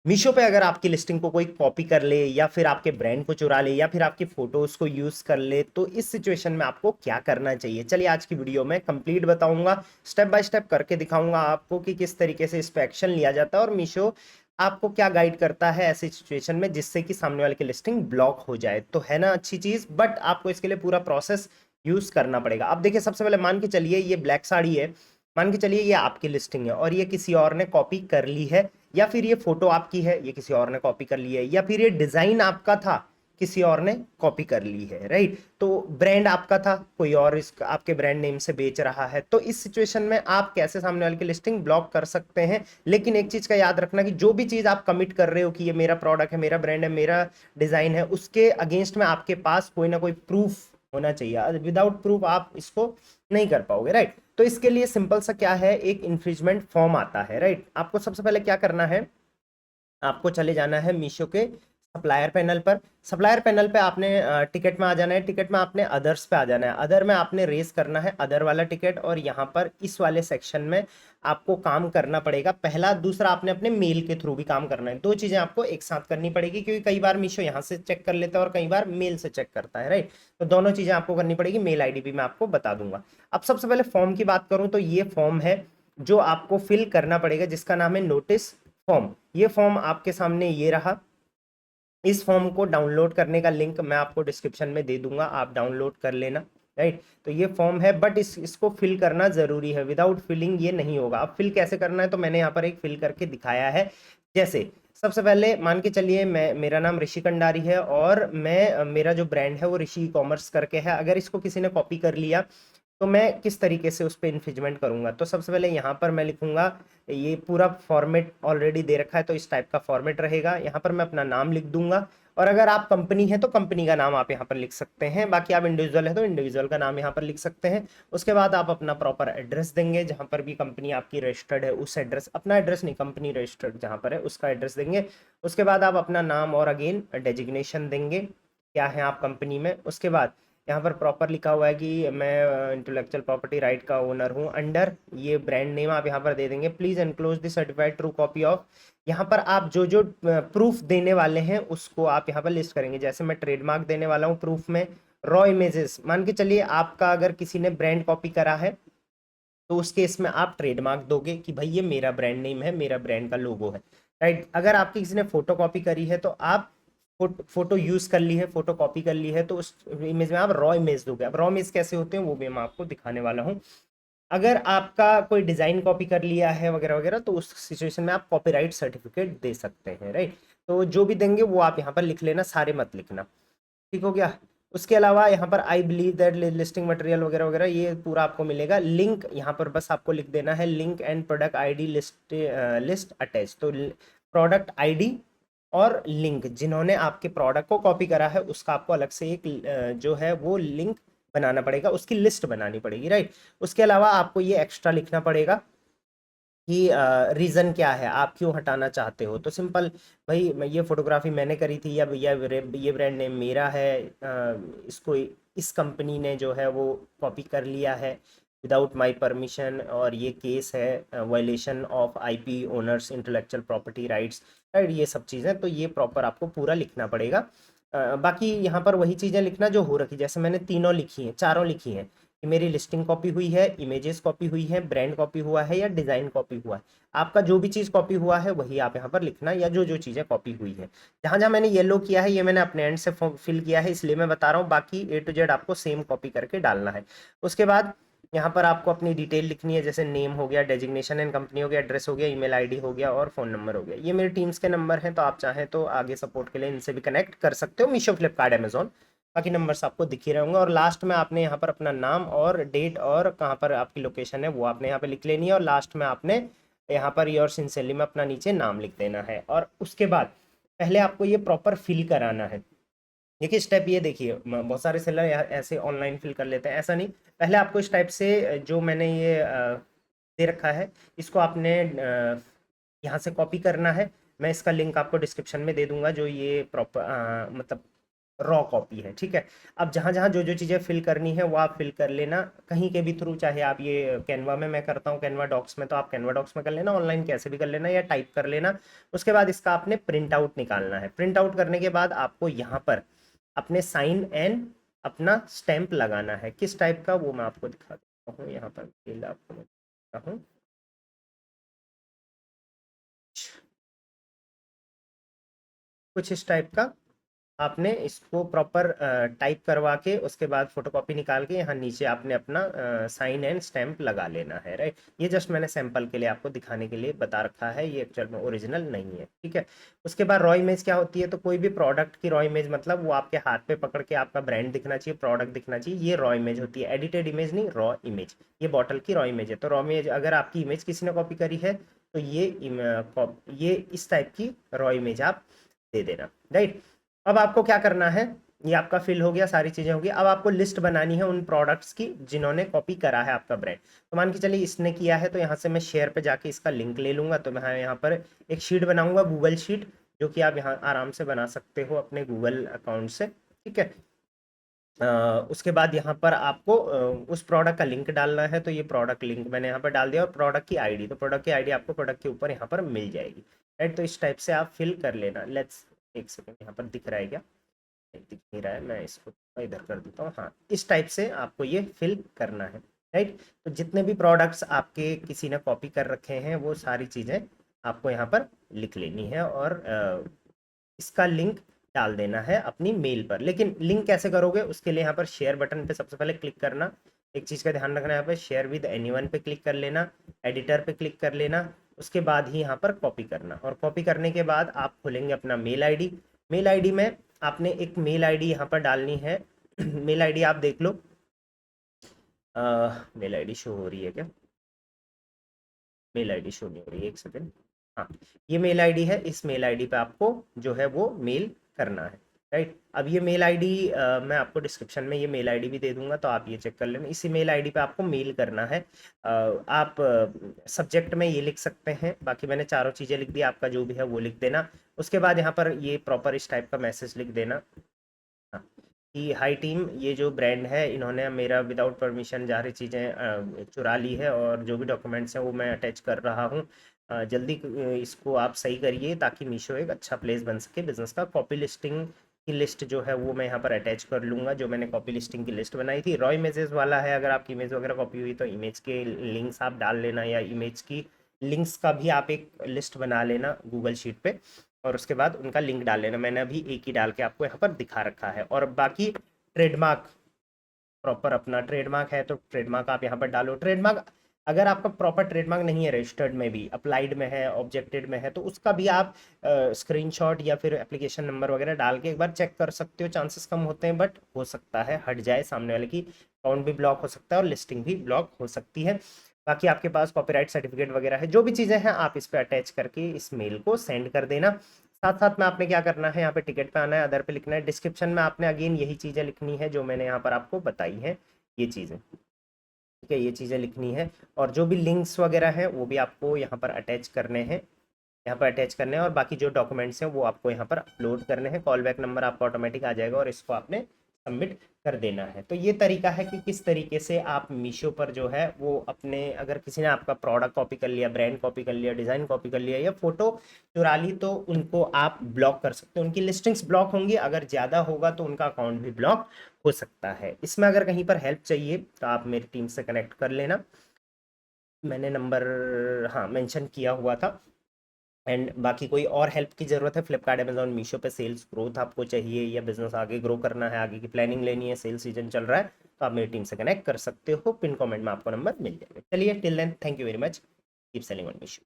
मीशो पे अगर आपकी लिस्टिंग को कोई कॉपी कर ले या फिर आपके ब्रांड को चुरा ले या फिर आपकी फोटोज को यूज कर ले, तो इस सिचुएशन में आपको क्या करना चाहिए, चलिए आज की वीडियो में कंप्लीट बताऊंगा, स्टेप बाय स्टेप करके दिखाऊंगा आपको कि किस तरीके से इस पे एक्शन लिया जाता है और मीशो आपको क्या गाइड करता है ऐसी सिचुएशन में जिससे कि सामने वाले की लिस्टिंग ब्लॉक हो जाए। तो है ना अच्छी चीज, बट आपको इसके लिए पूरा प्रोसेस यूज करना पड़ेगा। अब देखिए, सबसे पहले मान के चलिए ये ब्लैक साड़ी है, मान के चलिए ये आपकी लिस्टिंग है और ये किसी और ने कॉपी कर ली है, या फिर ये फोटो आपकी है ये किसी और ने कॉपी कर ली है, या फिर ये डिजाइन आपका था किसी और ने कॉपी कर ली है, राइट। तो ब्रांड आपका था, कोई और इस आपके ब्रांड नेम से बेच रहा है, तो इस सिचुएशन में आप कैसे सामने वाले की लिस्टिंग ब्लॉक कर सकते हैं। लेकिन एक चीज का याद रखना कि जो भी चीज आप कमिट कर रहे हो कि ये मेरा प्रोडक्ट है, मेरा ब्रांड है, मेरा डिजाइन है, उसके अगेंस्ट में आपके पास कोई ना कोई प्रूफ होना चाहिए। विदाउट प्रूफ आप इसको नहीं कर पाओगे, राइट। तो इसके लिए सिंपल सा क्या है, एक इन्फ्रिंजमेंट फॉर्म आता है, राइट। आपको सबसे पहले क्या करना है, आपको चले जाना है मीशो के सप्लायर पैनल पर। सप्लायर पैनल पे आपने टिकट में आ जाना है, टिकट में आपने अदर्स पे आ जाना है, अदर में आपने रेस करना है अदर वाला टिकट, और यहाँ पर इस वाले सेक्शन में आपको काम करना पड़ेगा। पहला, दूसरा आपने अपने मेल के थ्रू भी काम करना है, दो चीजें आपको एक साथ करनी पड़ेगी, क्योंकि कई बार मीशो यहाँ से चेक कर लेता है और कई बार मेल से चेक करता है, राइट। तो दोनों चीजें आपको करनी पड़ेगी, मेल आईडी भी मैं आपको बता दूंगा। अब सबसे पहले फॉर्म की बात करूं तो ये फॉर्म है जो आपको फिल करना पड़ेगा, जिसका नाम है नोटिस फॉर्म। ये फॉर्म आपके सामने ये रहा। इस फॉर्म को डाउनलोड करने का लिंक मैं आपको डिस्क्रिप्शन में दे दूंगा, आप डाउनलोड कर लेना, राइट। तो ये फॉर्म है, बट इसको फिल करना जरूरी है, विदाउट फिलिंग ये नहीं होगा। अब फिल कैसे करना है, तो मैंने यहाँ पर एक फिल करके दिखाया है। जैसे सबसे पहले मान के चलिए मैं, मेरा नाम ऋषि कंडारी है और मैं, मेरा जो ब्रांड है वो ऋषि ई कॉमर्स करके है। अगर इसको किसी ने कॉपी कर लिया तो मैं किस तरीके से उस पर इन्फ्रिंजमेंट करूंगा, तो सबसे पहले यहाँ पर मैं लिखूंगा, ये पूरा फॉर्मेट ऑलरेडी दे रखा है तो इस टाइप का फॉर्मेट रहेगा। यहाँ पर मैं अपना नाम लिख दूंगा, और अगर आप कंपनी है तो कंपनी का नाम आप यहाँ पर लिख सकते हैं, बाकी आप इंडिविजुअल है तो इंडिविजुअल का नाम यहाँ पर लिख सकते हैं। उसके बाद आप अपना प्रॉपर एड्रेस देंगे, जहाँ पर भी कंपनी आपकी रजिस्टर्ड है उस एड्रेस, अपना एड्रेस नहीं, कंपनी रजिस्टर्ड जहाँ पर है उसका एड्रेस देंगे। उसके बाद आप अपना नाम और अगेन डेजिग्नेशन देंगे, क्या है आप कंपनी में। उसके बाद यहाँ पर प्रॉपर लिखा हुआ है कि मैं इंटेलेक्चुअल प्रॉपर्टी राइट का ओनर हूँ, अंडर ये ब्रांड नेम आप यहाँ पर दे देंगे। Please enclose the certified true copy of, यहाँ पर आप जो जो प्रूफ देने वाले हैं उसको आप यहाँ पर लिस्ट करेंगे। जैसे मैं ट्रेडमार्क देने वाला हूँ प्रूफ में, रॉ इमेजेस, मान के चलिए आपका अगर किसी ने ब्रांड कॉपी करा है तो उस केस में आप ट्रेडमार्क दोगे कि भाई ये मेरा ब्रांड नेम है, मेरा ब्रांड का लोगो है, राइट। अगर आपकी किसी ने फोटो कॉपी करी है तो आप फोटो यूज कर ली है, फोटो कॉपी कर ली है, तो उस इमेज में आप रॉ इमेज दोगे। अब रॉ इमेज कैसे होते हैं वो भी मैं आपको दिखाने वाला हूँ। अगर आपका कोई डिजाइन कॉपी कर लिया है वगैरह वगैरह, तो उस सिचुएशन में आप कॉपीराइट सर्टिफिकेट दे सकते हैं, राइट। तो जो भी देंगे वो आप यहाँ पर लिख लेना, सारे मत लिखना, ठीक हो गया। उसके अलावा यहाँ पर I believe that listing material वगैरह वगैरह ये पूरा आपको मिलेगा। लिंक यहाँ पर बस आपको लिख देना है, link and product ID list, list attach. तो प्रोडक्ट आईडी और लिंक, जिन्होंने आपके प्रोडक्ट को कॉपी करा है उसका आपको अलग से एक जो है वो लिंक बनाना पड़ेगा, उसकी लिस्ट बनानी पड़ेगी, राइट। उसके अलावा आपको ये एक्स्ट्रा लिखना पड़ेगा कि रीजन क्या है, आप क्यों हटाना चाहते हो। तो सिंपल, भाई ये फोटोग्राफी मैंने करी थी, या ये ब्रांड नेम मेरा है, इसको इस कंपनी ने जो है वो कॉपी कर लिया है विदाउट माय परमिशन, और ये केस है violation of IP owners intellectual property rights, right. ये सब चीज़ें तो ये प्रॉपर आपको पूरा लिखना पड़ेगा। बाकी यहाँ पर वही चीज़ें लिखना जो हो रखी, जैसे मैंने तीनों लिखी हैं, चारों लिखी हैं कि मेरी लिस्टिंग कॉपी हुई है, इमेजेस कॉपी हुई है, ब्रांड कॉपी हुआ है या डिज़ाइन कॉपी हुआ है। आपका जो भी चीज़ कॉपी हुआ है वही आप यहाँ पर लिखना, या जो जो चीज़ें कॉपी हुई है। जहाँ जहाँ मैंने येलो किया है ये मैंने अपने एंड से फिल किया है, इसलिए मैं बता रहा हूँ, बाकी ए टू जेड आपको सेम कॉपी करके डालना है। उसके बाद यहाँ पर आपको अपनी डिटेल लिखनी है, जैसे नेम हो गया, डेजिग्नेशन एंड कंपनी हो गया, एड्रेस हो गया, ईमेल आईडी हो गया और फ़ोन नंबर हो गया। ये मेरे टीम्स के नंबर हैं, तो आप चाहें तो आगे सपोर्ट के लिए इनसे भी कनेक्ट कर सकते हो, मीशो, फ्लिपकार्ट, अमेजोन। बाकी नंबर्स आपको दिख ही रहे होंगे। और लास्ट में आपने यहाँ पर अपना नाम और डेट और कहाँ पर आपकी लोकेशन है वो आपने यहाँ पे लिख लेनी है, और लास्ट में आपने यहाँ पर योर सिंसियरली में अपना नीचे नाम लिख देना है। और उसके बाद पहले आपको ये प्रॉपर फिल कराना है। देखिए स्टेप ये देखिए, बहुत सारे सेलर ऐसे ऑनलाइन फिल कर लेते हैं, ऐसा नहीं। पहले आपको इस टाइप से जो मैंने ये दे रखा है इसको आपने यहाँ से कॉपी करना है। मैं इसका लिंक आपको डिस्क्रिप्शन में दे दूंगा, जो ये प्रॉपर मतलब रॉ कॉपी है, ठीक है। अब जहाँ जहाँ जो जो चीज़ें फिल करनी है वो आप फिल कर लेना कहीं के भी थ्रू, चाहे आप ये कैनवा में मैं करता हूँ, कैनवा डॉक्स में, तो आप कैनवा डॉक्स में कर लेना, ऑनलाइन कैसे भी कर लेना या टाइप कर लेना। उसके बाद इसका आपने प्रिंट आउट निकालना है। प्रिंट आउट करने के बाद आपको यहाँ पर अपने साइन एंड अपना स्टैंप लगाना है। किस टाइप का वो मैं आपको दिखा देता हूँ, यहाँ पर आपको मैं दिखाता हूँ। कुछ इस टाइप का आपने इसको प्रॉपर टाइप करवा के उसके बाद फोटोकॉपी निकाल के यहाँ नीचे आपने अपना साइन एंड स्टैंप लगा लेना है, राइट। ये जस्ट मैंने सैंपल के लिए आपको दिखाने के लिए बता रखा है, ये एक्चुअल में ओरिजिनल नहीं है, ठीक है। उसके बाद रॉ इमेज क्या होती है, तो कोई भी प्रोडक्ट की रॉ इमेज मतलब वो आपके हाथ पे पकड़ के आपका ब्रांड दिखना चाहिए, प्रोडक्ट दिखना चाहिए, ये रॉ इमेज होती है। एडिटेड इमेज नहीं, रॉ इमेज। ये बॉटल की रॉ इमेज है। तो रॉ इमेज अगर आपकी इमेज किसी ने कॉपी करी है तो ये इस टाइप की रॉ इमेज आप दे देना, राइट। अब आपको क्या करना है, ये आपका फिल हो गया, सारी चीजें होगी। अब आपको लिस्ट बनानी है उन प्रोडक्ट्स की जिन्होंने कॉपी करा है आपका ब्रांड। तो मान के चलिए इसने किया है, तो यहाँ से मैं शेयर पे जाके इसका लिंक ले लूंगा। तो मैं यहाँ पर एक शीट बनाऊंगा, गूगल शीट, जो कि आप यहाँ आराम से बना सकते हो अपने गूगल अकाउंट से, ठीक है। उसके बाद यहाँ पर आपको उस प्रोडक्ट का लिंक डालना है। तो ये प्रोडक्ट लिंक मैंने यहाँ पर डाल दिया, और प्रोडक्ट की आईडी, तो प्रोडक्ट की आईडी आपको प्रोडक्ट के ऊपर यहाँ पर मिल जाएगी, राइट। तो इस टाइप से आप फिल कर लेना। लेट्स एक सेकेंड, यहाँ पर दिख रहा है क्या, दिख नहीं रहा है, मैं इसको इधर कर देता हूँ। हाँ, इस टाइप से आपको ये फिल करना है, राइट। तो जितने भी प्रोडक्ट्स आपके किसी ने कॉपी कर रखे हैं वो सारी चीज़ें आपको यहाँ पर लिख लेनी है, और इसका लिंक डाल देना है अपनी मेल पर। लेकिन लिंक कैसे करोगे, उसके लिए यहाँ पर शेयर बटन पे सबसे पहले क्लिक करना। एक चीज़ का ध्यान रखना है, यहाँ पे शेयर विद एनीवन पे क्लिक कर लेना, एडिटर पे क्लिक कर लेना। उसके बाद ही यहाँ पर कॉपी करना, और कॉपी करने के बाद आप खोलेंगे अपना मेल आईडी। मेल आईडी में आपने एक मेल आईडी यहाँ पर डालनी है। मेल आईडी आप देख लो, मेल आईडी शो हो रही है क्या, मेल आईडी शो नहीं हो रही है, एक सेकेंड। हाँ, ये मेल आईडी है, इस मेल आईडी पे आपको जो है वो मेल करना है, राइट। अब ये मेल आईडी मैं आपको डिस्क्रिप्शन में ये मेल आईडी भी दे दूंगा, तो आप ये चेक कर लेना। इसी मेल आईडी पे आपको मेल करना है। आप सब्जेक्ट में ये लिख सकते हैं, बाकी मैंने चारों चीज़ें लिख दी, आपका जो भी है वो लिख देना। उसके बाद यहाँ पर ये प्रॉपर इस टाइप का मैसेज लिख देना, हाँ, कि हाई टीम, ये जो ब्रांड है इन्होंने मेरा विदाउट परमिशन सारी चीज़ें चुरा ली है, और जो भी डॉक्यूमेंट्स हैं वो मैं अटैच कर रहा हूँ। जल्दी इसको आप सही करिए, ताकि मीशो एक अच्छा प्लेस बन सके बिजनेस का। कॉपी लिस्टिंग की लिस्ट जो है वो मैं यहाँ पर अटैच कर लूँगा, जो मैंने कॉपी लिस्टिंग की लिस्ट बनाई थी। रॉ इमेजेस वाला है, अगर आपकी इमेज वगैरह कॉपी हुई तो इमेज के लिंक्स आप डाल लेना, या इमेज की लिंक्स का भी आप एक लिस्ट बना लेना गूगल शीट पे, और उसके बाद उनका लिंक डाल लेना। मैंने अभी एक ही डाल के आपको यहाँ पर दिखा रखा है। और बाकी ट्रेडमार्क, प्रॉपर अपना ट्रेडमार्क है तो ट्रेडमार्क आप यहाँ पर डालो। ट्रेडमार्क अगर आपका प्रॉपर ट्रेडमार्क नहीं है, रजिस्टर्ड में भी, अप्लाइड में है, ऑब्जेक्टेड में है, तो उसका भी आप स्क्रीनशॉट या फिर एप्लीकेशन नंबर वगैरह डाल के एक बार चेक कर सकते हो। चांसेस कम होते हैं, बट हो सकता है हट जाए, सामने वाले की अकाउंट भी ब्लॉक हो सकता है और लिस्टिंग भी ब्लॉक हो सकती है। बाकी आपके पास कॉपीराइट सर्टिफिकेट वगैरह है, जो भी चीज़ें हैं आप इस पर अटैच करके इस मेल को सेंड कर देना। साथ साथ में आपने क्या करना है, यहाँ पे टिकट पे आना है, अदर पे लिखना है, डिस्क्रिप्शन में आपने अगेन यही चीज़ें लिखनी है जो मैंने यहाँ पर आपको बताई हैं, ये चीज़ें, ठीक है, ये चीज़ें लिखनी है। और जो भी लिंक्स वगैरह हैं वो भी आपको यहाँ पर अटैच करने हैं, यहाँ पर अटैच करने हैं। और बाकी जो डॉक्यूमेंट्स हैं वो आपको यहाँ पर अपलोड करने हैं। कॉल बैक नंबर आपका ऑटोमेटिक आ जाएगा, और इसको आपने सबमिट कर देना है। तो ये तरीका है कि किस तरीके से आप मीशो पर जो है वो अपने, अगर किसी ने आपका प्रोडक्ट कॉपी कर लिया, ब्रांड कॉपी कर लिया, डिज़ाइन कॉपी कर लिया, या फोटो चुरा ली, तो उनको आप ब्लॉक कर सकते हो। उनकी लिस्टिंग्स ब्लॉक होंगी, अगर ज़्यादा होगा तो उनका अकाउंट भी ब्लॉक हो सकता है। इसमें अगर कहीं पर हेल्प चाहिए तो आप मेरी टीम से कनेक्ट कर लेना, मैंने नंबर हाँ मेंशन किया हुआ था। एंड बाकी कोई और हेल्प की ज़रूरत है, फ्लिपकार्ट, अमेजॉन, मीशो पे सेल्स ग्रोथ आपको चाहिए, या बिजनेस आगे ग्रो करना है, आगे की प्लानिंग लेनी है, सेल्स सीजन चल रहा है, तो आप मेरी टीम से कनेक्ट कर सकते हो। पिन कमेंट में आपको नंबर मिल जाएगा। चलिए, till then, thank you very much, keep selling on Meesho.